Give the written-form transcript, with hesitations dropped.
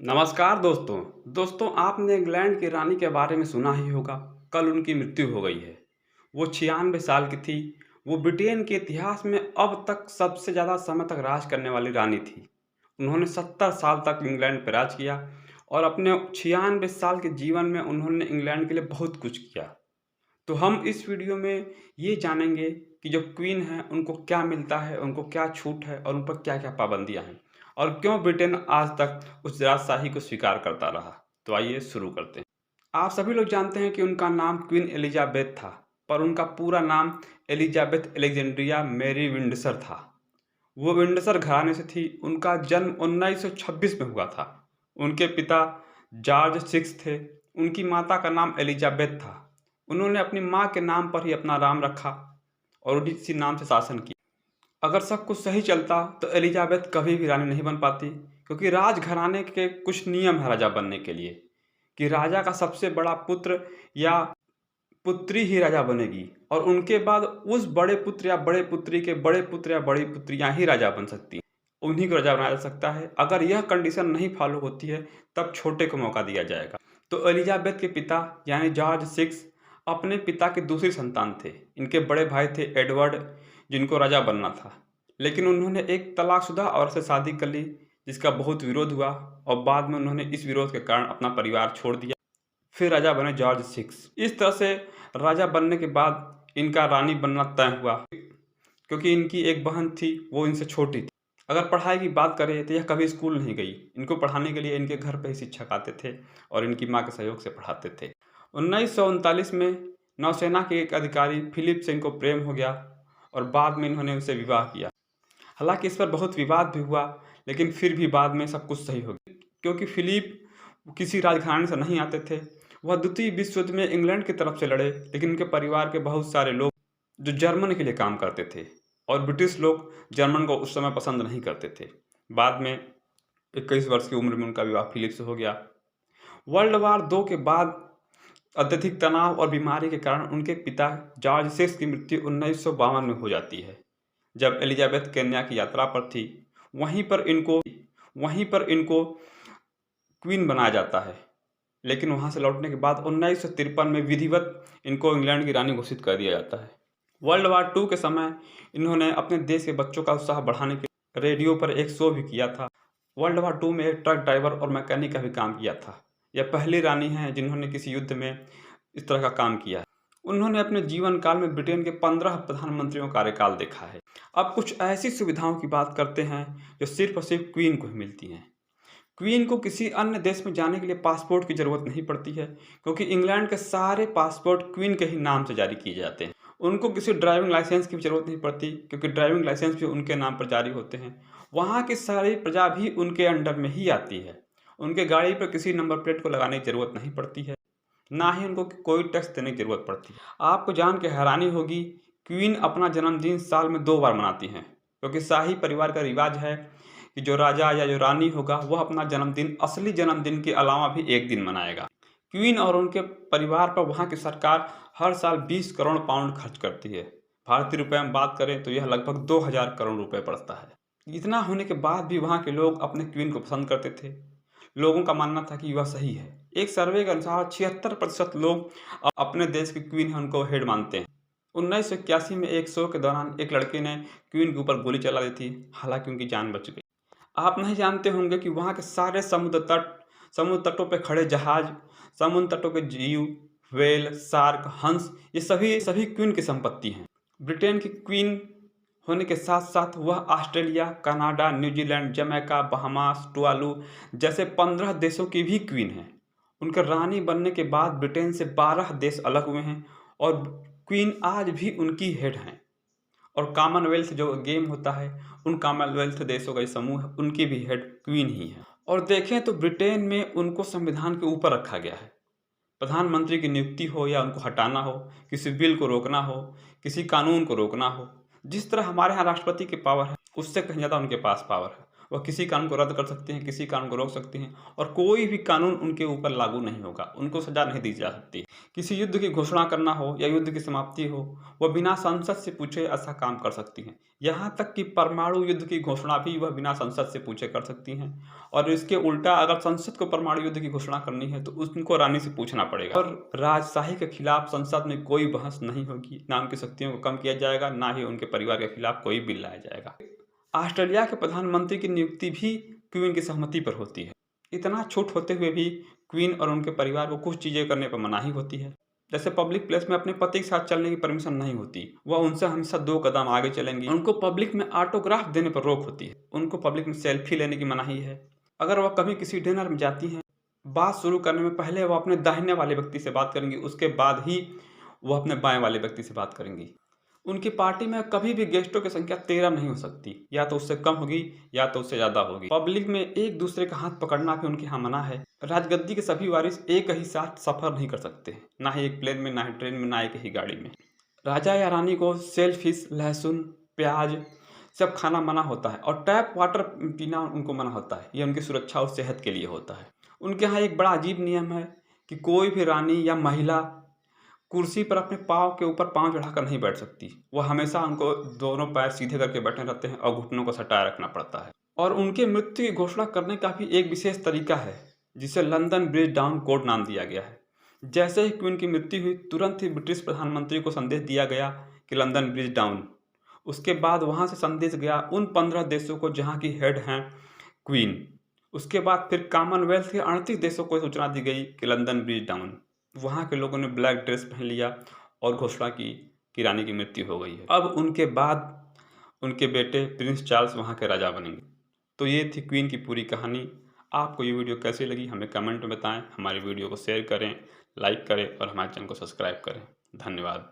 नमस्कार दोस्तों आपने इंग्लैंड की रानी के बारे में सुना ही होगा। कल उनकी मृत्यु हो गई है। वो 96 साल की थी। वो ब्रिटेन के इतिहास में अब तक सबसे ज़्यादा समय तक राज करने वाली रानी थी। उन्होंने 70 साल तक इंग्लैंड पर राज किया और अपने 96 साल के जीवन में उन्होंने इंग्लैंड के लिए बहुत कुछ किया। तो हम इस वीडियो में ये जानेंगे कि जो क्वीन है उनको क्या मिलता है, उनको क्या छूट है और उन पर क्या-क्या पाबंदियाँ हैं और क्यों ब्रिटेन आज तक उस राजशाही को स्वीकार करता रहा। तो आइए शुरू करते हैं। आप सभी लोग जानते हैं कि उनका नाम क्वीन एलिज़ाबेथ था, पर उनका पूरा नाम एलिज़ाबेथ अलेक्जेंड्रिया मैरी विंडसर था। वो विंडसर घराने से थी। उनका जन्म 1926 में हुआ था। उनके पिता जॉर्ज 6 थे। उनकी माता का नाम एलिज़ाबेथ था। उन्होंने अपनी माँ के नाम पर ही अपना नाम रखा और इसी नाम से शासन किया। अगर सब कुछ सही चलता तो एलिज़ाबेथ कभी भी रानी नहीं बन पाती, क्योंकि राजघराने के कुछ नियम है राजा बनने के लिए कि राजा का सबसे बड़ा पुत्र या पुत्री ही राजा बनेगी और उनके बाद उस बड़े पुत्र या बड़े पुत्री के बड़े पुत्र या बड़ी पुत्रियां ही राजा बन सकती हैं। उन्हीं को राजा बनाया जा सकता है। अगर यह कंडीशन नहीं फॉलो होती है तब छोटे को मौका दिया जाएगा। तो एलिजाबेथ के पिता यानी जॉर्ज 6 अपने पिता के दूसरी संतान थे। इनके बड़े भाई थे एडवर्ड, जिनको राजा बनना था, लेकिन उन्होंने एक तलाकशुदा औरत से शादी कर ली, जिसका बहुत विरोध हुआ और बाद में उन्होंने इस विरोध के कारण अपना परिवार छोड़ दिया। फिर राजा बने जॉर्ज 6। इस तरह से राजा बनने के बाद इनका रानी बनना तय हुआ, क्योंकि इनकी एक बहन थी, वो इनसे छोटी थी। अगर पढ़ाई की बात करें तो यह कभी स्कूल नहीं गई। इनको पढ़ाने के लिए इनके घर पे ही शिक्षक आते थे और इनकी माँ के सहयोग से पढ़ाते थे। 1939 में नौसेना के एक अधिकारी फिलिप से इनको प्रेम हो गया और बाद में इन्होंने उनसे विवाह किया। हालांकि इस पर बहुत विवाद भी हुआ, लेकिन फिर भी बाद में सब कुछ सही हो गया, क्योंकि फिलिप किसी राजघराने से नहीं आते थे। वह द्वितीय विश्व युद्ध में इंग्लैंड की तरफ से लड़े, लेकिन उनके परिवार के बहुत सारे लोग जो जर्मन के लिए काम करते थे और ब्रिटिश लोग जर्मन को उस समय पसंद नहीं करते थे। बाद में 21 वर्ष की उम्र में उनका विवाह फिलिप से हो गया। वर्ल्ड वार 2 के बाद अत्यधिक तनाव और बीमारी के कारण उनके पिता जॉर्ज 6 की मृत्यु 1952 में हो जाती है। जब एलिजाबेथ केन्या की यात्रा पर थी, वहीं पर इनको क्वीन बनाया जाता है, लेकिन वहां से लौटने के बाद 1953 में विधिवत इनको इंग्लैंड की रानी घोषित कर दिया जाता है। वर्ल्ड वार 2 के समय इन्होंने अपने देश के बच्चों का उत्साह बढ़ाने के लिए रेडियो पर एक शो भी किया था। वर्ल्ड वार 2 में एक ट्रक ड्राइवर और मैकेनिक का भी काम किया था। यह पहली रानी है जिन्होंने किसी युद्ध में इस तरह का काम किया है। उन्होंने अपने जीवन काल में ब्रिटेन के 15 प्रधानमंत्रियों का कार्यकाल देखा है। अब कुछ ऐसी सुविधाओं की बात करते हैं जो सिर्फ और सिर्फ क्वीन को ही मिलती हैं। क्वीन को किसी अन्य देश में जाने के लिए पासपोर्ट की ज़रूरत नहीं पड़ती है, क्योंकि इंग्लैंड के सारे पासपोर्ट क्वीन के ही नाम से जारी किए जाते हैं। उनको किसी ड्राइविंग लाइसेंस की भी ज़रूरत नहीं पड़ती, क्योंकि ड्राइविंग लाइसेंस भी उनके नाम पर जारी होते हैं। वहाँ की सारी प्रजा भी उनके अंडर में ही आती है। उनके गाड़ी पर किसी नंबर प्लेट को लगाने की ज़रूरत नहीं पड़ती है, ना ही उनको कोई टैक्स देने की ज़रूरत पड़ती है। आपको जान के हैरानी होगी, क्वीन अपना जन्मदिन साल में 2 बार मनाती हैं, क्योंकि शाही परिवार का रिवाज है कि जो राजा या जो रानी होगा वह अपना जन्मदिन असली जन्मदिन के अलावा भी एक दिन मनाएगा। क्वीन और उनके परिवार पर वहाँ की सरकार हर साल 20 करोड़ पाउंड खर्च करती है। भारतीय रुपये में बात करें तो यह लगभग 2000 करोड़ रुपए पड़ता है। इतना होने के बाद भी वहाँ के लोग अपने क्वीन को पसंद करते थे। लोगों का मानना था कि वह सही है। एक सर्वे के अनुसार 76% लोग अपने देश की क्वीन है उनको हेड मानते हैं। 1981 में एक शो के दौरान एक लड़के ने क्वीन के ऊपर गोली चला दी थी, हालांकि उनकी जान बच गई। आप नहीं जानते होंगे कि वहाँ के सारे समुद्र तटों पर खड़े जहाज, समुद्र तटों के जीव, व्हेल, शार्क, हंस, ये सभी क्वीन की संपत्ति हैं। ब्रिटेन की क्वीन होने के साथ साथ वह Australia, Canada, New Zealand, Jamaica, Bahamas, Tuvalu जैसे 15 देशों की भी क्वीन है। उनके रानी बनने के बाद ब्रिटेन से 12 देश अलग हुए हैं और क्वीन आज भी उनकी हेड हैं। और कॉमनवेल्थ जो गेम होता है, उन कॉमनवेल्थ देशों का समूह है, उनकी भी हेड क्वीन ही है। और देखें तो ब्रिटेन में उनको संविधान के ऊपर रखा गया है। प्रधानमंत्री की नियुक्ति हो या उनको हटाना हो, किसी बिल को रोकना हो, किसी कानून को रोकना हो, जिस तरह हमारे यहाँ राष्ट्रपति की पावर है, उससे कहीं ज़्यादा उनके पास पावर है। वह किसी कानून को रद्द कर सकती हैं, किसी कानून को रोक सकती हैं और कोई भी कानून उनके ऊपर लागू नहीं होगा, उनको सज़ा नहीं दी जा सकती। किसी युद्ध की घोषणा करना हो या युद्ध की समाप्ति हो, वह बिना संसद से पूछे ऐसा काम कर सकती हैं। यहाँ तक कि परमाणु युद्ध की घोषणा भी वह बिना संसद से पूछे कर सकती हैं और इसके उल्टा अगर संसद को परमाणु युद्ध की घोषणा करनी है तो उनको रानी से पूछना पड़ेगा। और राजशाही के खिलाफ संसद में कोई बहस नहीं होगी, ना उनकी शक्तियों को कम किया जाएगा, ना ही उनके परिवार के खिलाफ कोई बिल लाया जाएगा। ऑस्ट्रेलिया के प्रधानमंत्री की नियुक्ति भी क्वीन की सहमति पर होती है। इतना छूट होते हुए भी क्वीन और उनके परिवार को कुछ चीज़ें करने पर मनाही होती है। जैसे पब्लिक प्लेस में अपने पति के साथ चलने की परमिशन नहीं होती, वह उनसे हमेशा 2 कदम आगे चलेंगी। उनको पब्लिक में ऑटोग्राफ देने पर रोक होती है, उनको पब्लिक में सेल्फी लेने की मनाही है। अगर वह कभी किसी डिनर में जाती हैं, बात शुरू करने में पहले वह अपने दाहिने वाले व्यक्ति से बात करेंगी, उसके बाद ही वह अपने बाएं वाले व्यक्ति से बात करेंगी। उनकी पार्टी में कभी भी गेस्टों की संख्या 13 नहीं हो सकती, या तो उससे कम होगी या तो उससे ज़्यादा होगी। पब्लिक में एक दूसरे का हाथ पकड़ना भी उनके यहाँ मना है। राजगद्दी के सभी वारिस एक ही साथ सफ़र नहीं कर सकते, ना ही एक प्लेन में, ना ही ट्रेन में, ना एक ही गाड़ी में। राजा या रानी को सेलफिश, लहसुन, प्याज सब खाना मना होता है और टैप वाटर पीना उनको मना होता है। ये उनकी सुरक्षा और सेहत के लिए होता है। उनके यहाँ एक बड़ा अजीब नियम है कि कोई भी रानी या महिला कुर्सी पर अपने पाँव के ऊपर पाँव चढ़ाकर नहीं बैठ सकती। वह हमेशा उनको दोनों पैर सीधे करके बैठे रहते हैं और घुटनों को सटाए रखना पड़ता है। और उनके मृत्यु की घोषणा करने का भी एक विशेष तरीका है, जिसे लंदन ब्रिज डाउन कोड नाम दिया गया है। जैसे ही क्वीन की मृत्यु हुई, तुरंत ही ब्रिटिश प्रधानमंत्री को संदेश दिया गया कि लंदन ब्रिज डाउन। उसके बाद वहाँ से संदेश गया उन 15 देशों को जहाँ की हेड हैं क्वीन। उसके बाद फिर कॉमनवेल्थ के 38 देशों को सूचना दी गई कि लंदन ब्रिज डाउन। वहाँ के लोगों ने ब्लैक ड्रेस पहन लिया और घोषणा की कि रानी की मृत्यु हो गई है। अब उनके बाद उनके बेटे प्रिंस चार्ल्स वहाँ के राजा बनेंगे। तो ये थी क्वीन की पूरी कहानी। आपको ये वीडियो कैसी लगी हमें कमेंट में बताएं। हमारी वीडियो को शेयर करें, लाइक करें और हमारे चैनल को सब्सक्राइब करें। धन्यवाद।